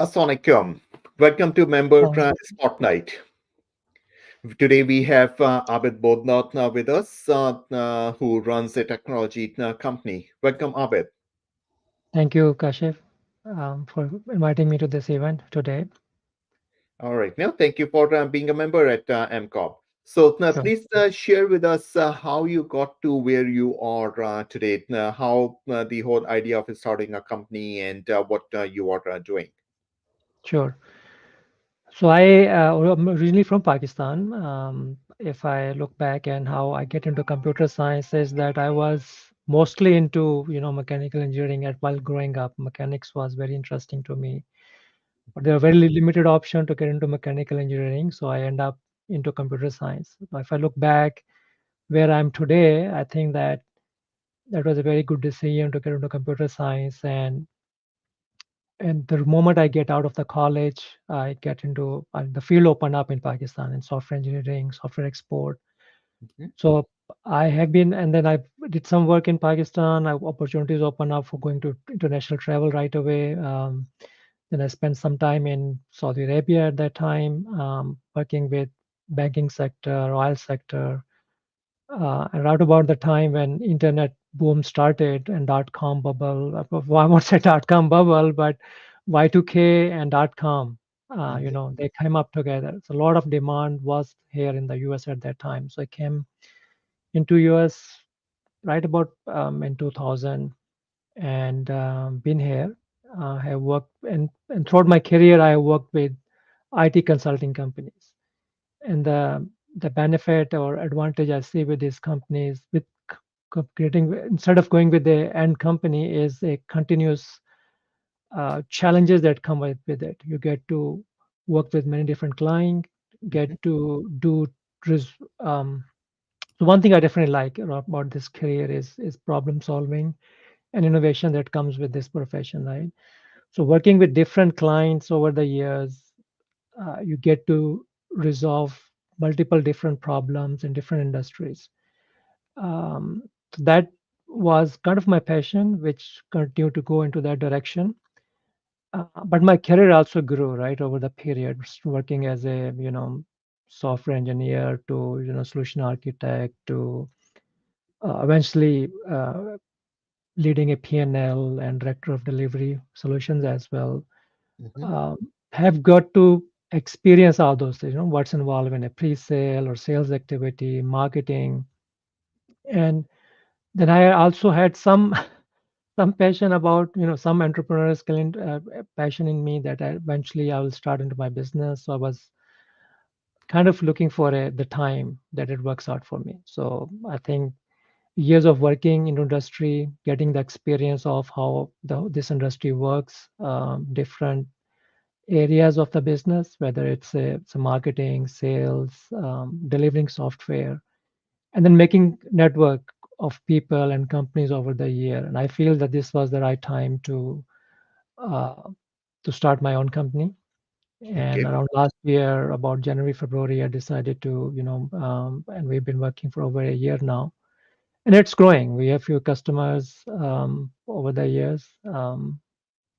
Assalamualaikum. Welcome to Member Um, Spotlight. Today we have Abid Bodla with us, who runs a technology company. Welcome, Abid. Thank you, Kashif, for inviting me to this event today. All right. Now, thank you for being a member at AMCOB. So, Sure, please share with us how you got to where you are today, how the whole idea of starting a company and what you are doing. sure. So I'm originally from Pakistan. If I look back and how I get into computer science is that I was mostly into mechanical engineering at while growing up. Mechanics was very interesting to me, but there are very limited option to get into mechanical engineering. So I end up into computer science. If I look back where I'm today, I think that that was a very good decision to get into computer science and the moment I get out of the college, I get into the field opened up in Pakistan in software engineering, software export. Mhm. So I have been, and then I did some work in Pakistan. Opportunities open up for going to international travel right away. Then I spent some time in Saudi Arabia at that time, working with banking sector, oil sector, and right about the time when internet boom started and dot-com bubble, well, I won't say dot-com bubble, but Y2K and dot-com, Mhm. they came up together. So a lot of demand was here in the US at that time. So I came into US right about in 2000 and been here. Have worked and throughout my career, I worked with IT consulting companies. And the benefit or advantage I see with these companies with creating instead of going with the end company is a continuous challenges that come with it. You get to work with many different clients, get Mhm. to do res- um, so one thing I definitely like about this career is problem solving and innovation that comes with this profession, right? So working with different clients over the years, you get to resolve multiple different problems in different industries. So that was kind of my passion, which continued to go into that direction. But my career also grew right over the period, working as a software engineer to solution architect to eventually leading a P&L and director of delivery solutions as well. Mhm. um, have got to experience all those things, what's involved in a pre-sale or sales activity, marketing. And then I also had some some passion about, some entrepreneurial skill and passion in me that eventually I will start into my business. So I was kind of looking for the time that it works out for me. So I think years of working in industry, getting the experience of how this industry works, different areas of the business, whether it's a marketing, sales, delivering software, and then making network of people and companies over the year. And I feel that this was the right time uh, to start my own company. And Okay. around last year, about January, February, I decided to, and we've been working for over a year now, and it's growing. We have few customers over the years.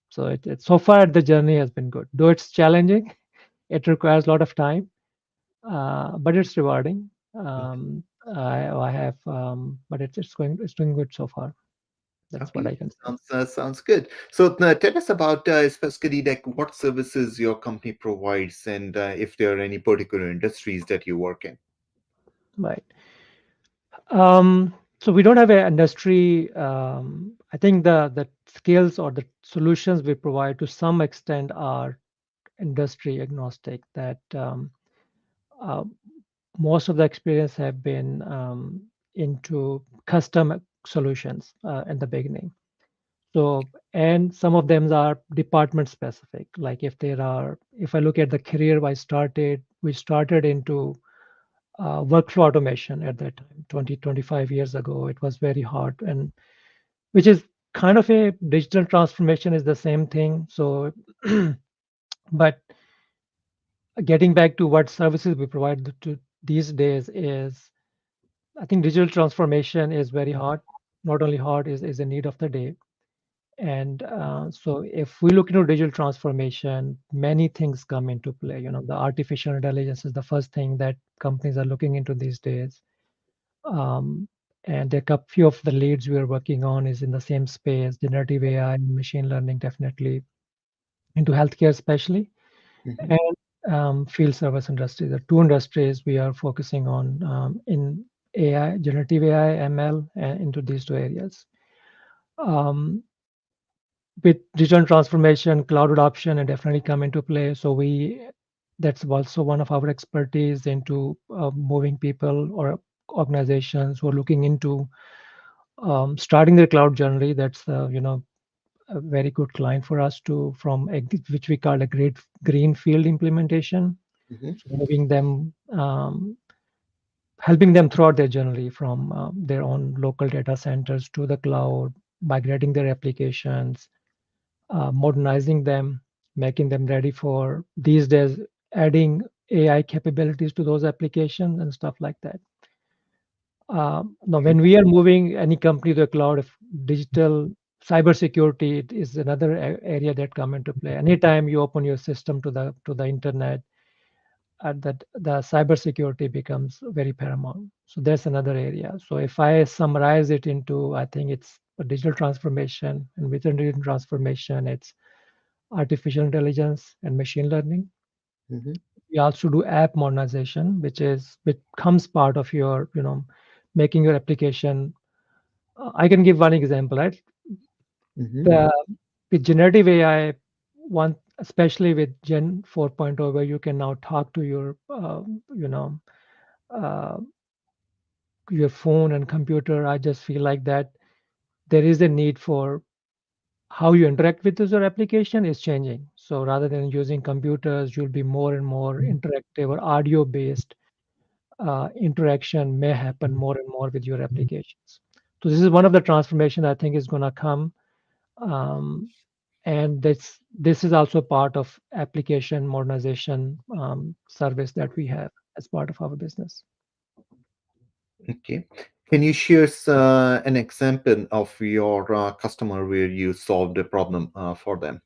So so far the journey has been good, though it's challenging. It requires a lot of time, but it's rewarding. I have, but it's doing good so far. That's what Okay, I can say. sounds good. So tell us about specifically like what services your company provides, and if there are any particular industries that you work in. Right. So we don't have an industry. I think the skills or the solutions we provide to some extent are industry agnostic. That uh, most of the experience have been into custom solutions in the beginning. So, and some of them are department specific. Like if I look at the career we started into workflow automation at that time, 25 years ago. It was very hard, and which is kind of a digital transformation is the same thing. So, but getting back to what services we provide to these days is, I think digital transformation is very hard. Not only hard is a need of the day. And so if we look into digital transformation, many things come into play. The artificial intelligence is the first thing that companies are looking into these days. Um, and a few of the leads we are working on is in the same space, generative AI and machine learning, definitely into healthcare, especially, Hmm. and field service industry. The two industries we are focusing on in AI, generative AI, ML, and into these two areas. Um, with digital transformation, cloud adoption, and definitely come into play. So that's also one of our expertise into moving people or organizations who are looking into starting their cloud journey. That's a very good client for us to from which we call a great greenfield implementation. Hmm. So moving them, helping them throughout their journey from their own local data centers to the cloud, migrating their applications, modernizing them, making them ready for these days, adding AI capabilities to those applications and stuff like that. Now, Okay. when we are moving any company to the cloud, if digital cybersecurity is another area that come into play. Anytime you open your system to the internet, that the cybersecurity becomes very paramount. So that's another area. So if I summarize it into, I think it's a digital transformation, and within digital transformation, it's artificial intelligence and machine learning. Hmm. We also do app modernization, which becomes part of your, making your application. I can give one example, right? Hmm. The with generative AI, one especially with Gen 4.0, where you can now talk to uh, your phone and computer. I just feel like that there is a need for how you interact with user application is changing. So rather than using computers, you'll be more and more interactive or audio based interaction may happen more and more with your applications. So this is one of the transformation I think is going to come, um, and this is also part of application modernization service that we have as part of our business. Okay. Can you share an example of your customer where you solved a problem for them?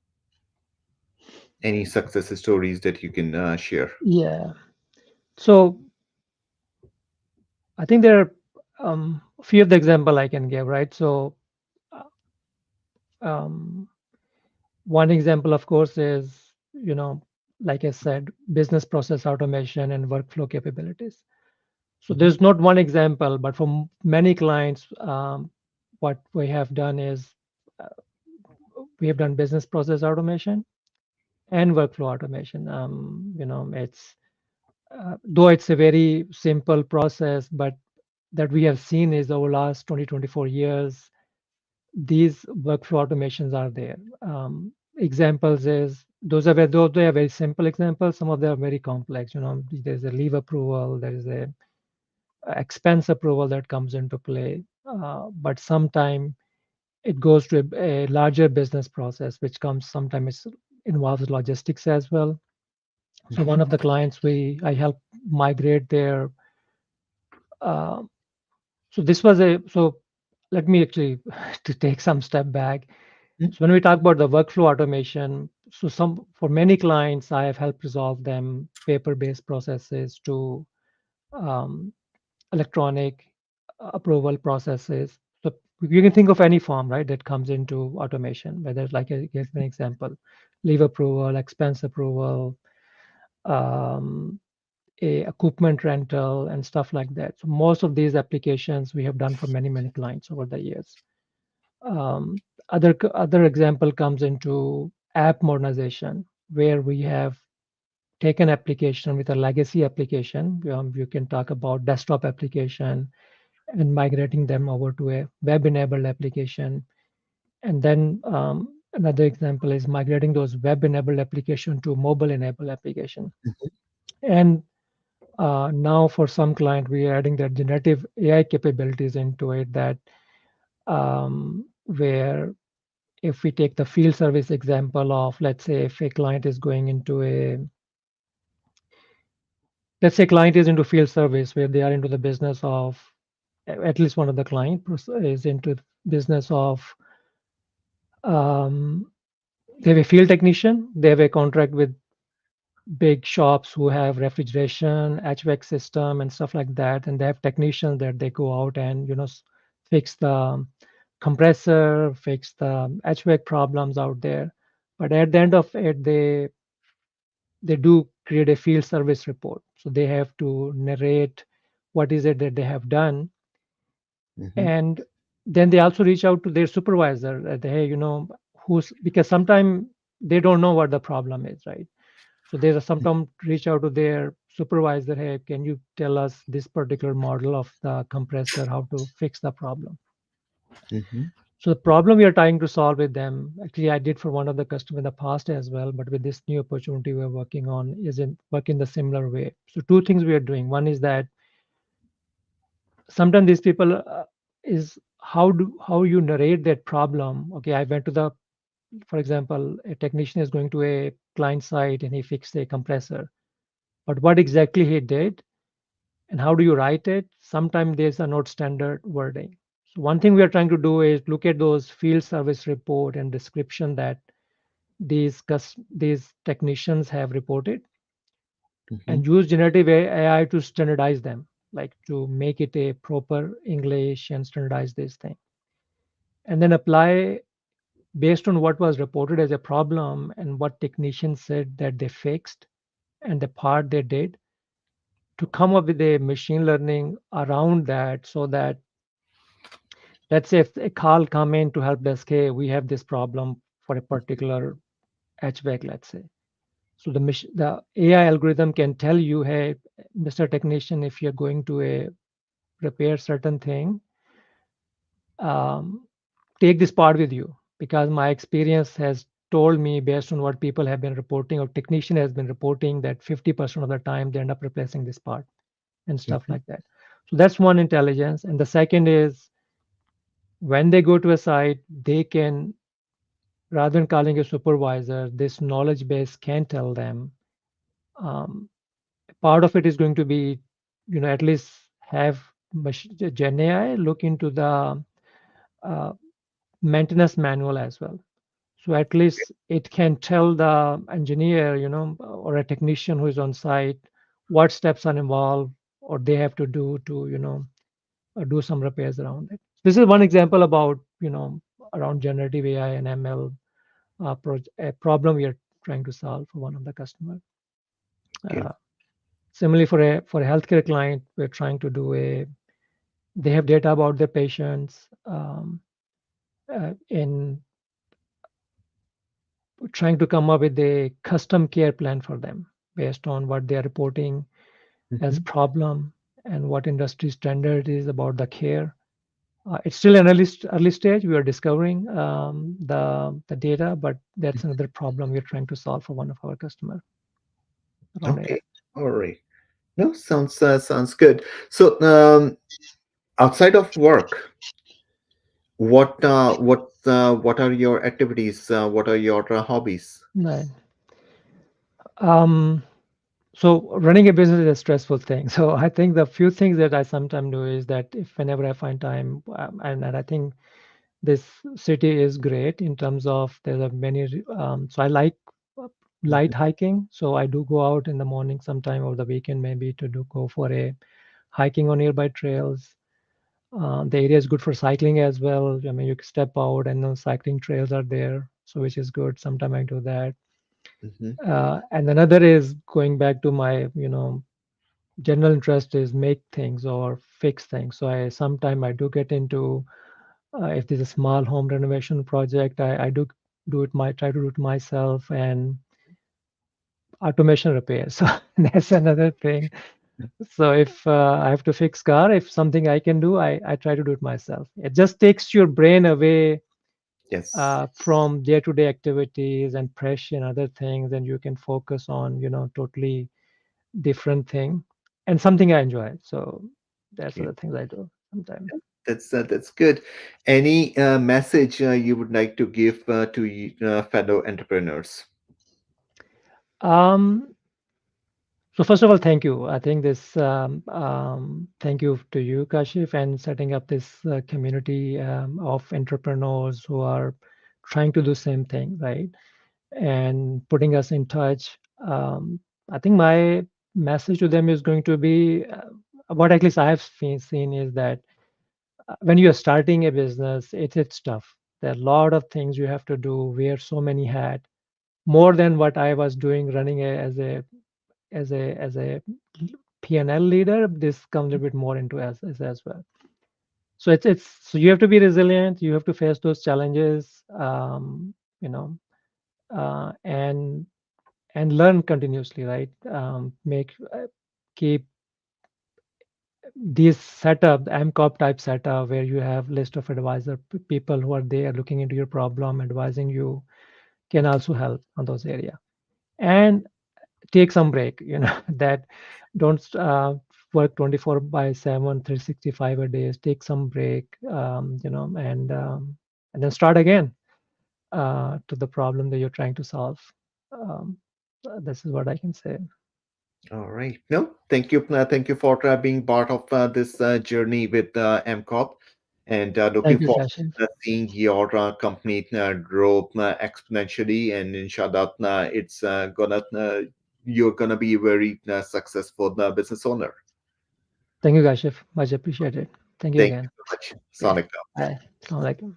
Any success stories that you can share? Yeah. So I think there are a few of the example I can give, right? So um, one example, of course, is like I said, business process automation and workflow capabilities. So Hmm. there's not one example, but for many clients, what we have done is uh, we have done business process automation and workflow automation. It's though it's a very simple process, but that we have seen is over last 20-24 years, these workflow automations are there. Examples is those they are very simple examples. Some of them are very complex. There's a leave approval, there is a expense approval that comes into play, but sometime it goes to a larger business process, which comes sometimes involves logistics as well. So Hmm. one of the clients I help migrate their uh, so this was a so let me actually to take some step back. So when we talk about the workflow automation, so some for many clients, I have helped resolve them paper-based processes to um, electronic approval processes. So you can think of any form, right, that comes into automation, whether it's like I gave an example, leave approval, expense approval, um, a equipment rental, and stuff like that. So most of these applications we have done for many clients over the years. Um, other example comes into app modernization, where we have taken application with a legacy application. You can talk about desktop application and migrating them over to a web-enabled application. And then another example is migrating those web-enabled application to mobile-enabled application. And now for some client, we are adding that generative AI capabilities into it that where if we take the field service example of, let's say, if a client is going into let's say client is into field service where they are into the business of, at least one of the client is into business of Um, they have a field technician. They have a contract with big shops who have refrigeration, HVAC system, and stuff like that. And they have technicians that they go out and fix the compressor, fix the HVAC problems out there. But at the end of it, they do create a field service report. So they have to narrate what is it that they have done, Mm-hmm. and then they also reach out to their supervisor that, hey, who's, because sometimes they don't know what the problem is, right? So there's a sometimes reach out to their supervisor, hey, can you tell us this particular model of the compressor, how to fix the problem? Mm-hmm. So the problem we are trying to solve with them, actually I did for one of the customer in the past as well, but with this new opportunity we're working on isn't working the similar way. So two things we are doing. One is that sometimes these people is how you narrate that problem. Okay, I went to the, for example, a technician is going to a client site and he fixed a compressor, but what exactly he did and how do you write it? Sometimes there's a not standard wording. So one thing we are trying to do is look at those field service report and description that these technicians have reported, Mm-hmm. and use generative AI to standardize them, like to make it a proper English and standardize this thing, and then apply based on what was reported as a problem and what technicians said that they fixed and the part they did, to come up with a machine learning around that, so that, let's say if a call come in to help desk, hey, we have this problem for a particular HVAC, let's say. So the AI algorithm can tell you, hey, Mr. Technician, if you're going to repair certain thing, um, take this part with you, because my experience has told me, based on what people have been reporting or technician has been reporting, that 50% of the time they end up replacing this part and stuff Mm-hmm. like that. So that's one intelligence. And the second is, when they go to a site, they can, rather than calling a supervisor, this knowledge base can tell them. Um, Part of it is going to be, at least have Gen AI look into the uh, maintenance manual as well. So at least it can tell the engineer, or a technician who is on site, what steps are involved or they have to do to, do some repairs around it. This is one example about, around generative AI and ML, a problem we are trying to solve for one of the customer. Okay. Uh, Similarly, for a healthcare client, we're trying to do they have data about their patients, in trying to come up with a custom care plan for them based on what they are reporting as Mm-hmm. problem and what industry standard is about the care. It's still an early stage. We are discovering the data, but that's another problem we're trying to solve for one of our customer around AI. Okay. All right. No, sounds good. So, outside of work, what are your activities? What are your hobbies? Right. Um, so running a business is a stressful thing. So I think the few things that I sometimes do is that if whenever I find time, and I think this city is great in terms of there's a many. So I like uh, light hiking. So I do go out in the morning sometime over the weekend maybe to do go for a hiking on nearby trails. The area is good for cycling as well. I mean, you can step out and those cycling trails are there, so which is good. Sometimes I do that. Mm-hmm. And another is going back to my, general interest is make things or fix things. So I sometime I do get into, if there's a small home renovation project, I do try to do it myself, and automation repairs. So that's another thing. So if I have to fix car, if something I can do, I try to do it myself. It just takes your brain away Yes. from day-to-day activities and pressure and other things, and you can focus on, totally different thing and something I enjoy. So that's Okay. other things I do sometimes. That's good. Any message you would like to give to fellow entrepreneurs? Um, so first of all, thank you. I think this thank you to you, Kashif, and setting up this community of entrepreneurs who are trying to do same thing, right? And putting us in touch. I think my message to them is going to be what at least I have seen is that when you are starting a business, it's tough. There are a lot of things you have to do, wear so many hats, more than what I was doing running as a P&L leader. This comes a bit more into as well. So so you have to be resilient. You have to face those challenges, you know, and learn continuously, right? Make keep this setup, the AMCOB type setup, where you have list of advisor people who are there looking into your problem, advising you, can also help on those area. And take some break, that don't work 24 by 7, 365 a day. Take some break, and then start again to the problem that you're trying to solve. Um, this is what I can say. All right. No, thank you for being part of this journey with MCOP, and looking Thank you, forward Kashif. to seeing your company grow exponentially, and inshallah, you're gonna be a very successful business owner. Thank you, Kashif. Much appreciated. Thank you Thank you again. so much, Yeah. Sonic. Bye. Assalamu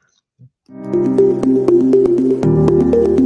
alaikum.